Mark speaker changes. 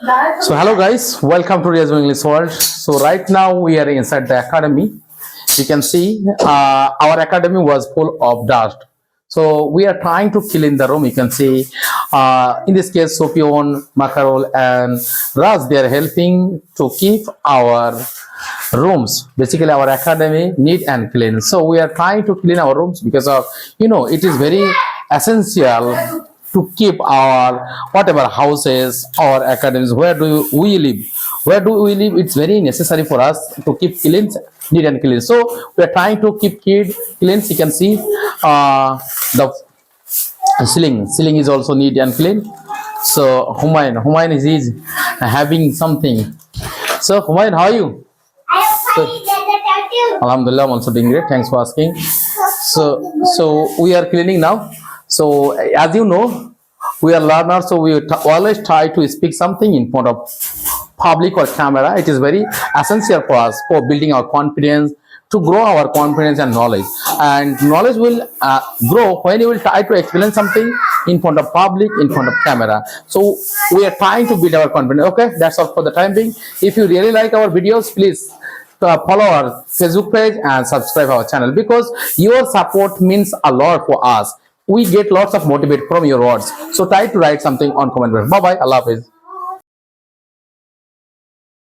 Speaker 1: So hello guys, welcome to Riaz English World. So right now we are inside the academy. You can see our academy was full of dust. So we are trying to clean the room. You can see in this case Sopion, Makarol and Raz, they are helping to keep our rooms, basically our academy, neat and clean. So we are trying to clean our rooms because of, it is very essential to keep our whatever houses or academies. Where do we live, it's very necessary for us to keep clean, neat and clean. So we are trying to keep clean. You can see the ceiling is also neat and clean. So Humayun is having something. So Humayun, how are you? So, Alhamdulillah, I'm also doing great. Thanks for asking. So we are cleaning now. So as you know, we are learners, so we always try to speak something in front of public or camera. It is very essential for us for building our confidence, to grow our confidence and knowledge. And knowledge will grow when you will try to explain something in front of public, in front of camera. So we are trying to build our confidence. Okay, that's all for the time being. If you really like our videos, please follow our Facebook page and subscribe our channel, because your support means a lot for us. We get lots of motivate from your words. So try to write something on comment box. Bye bye. Allah Hafiz.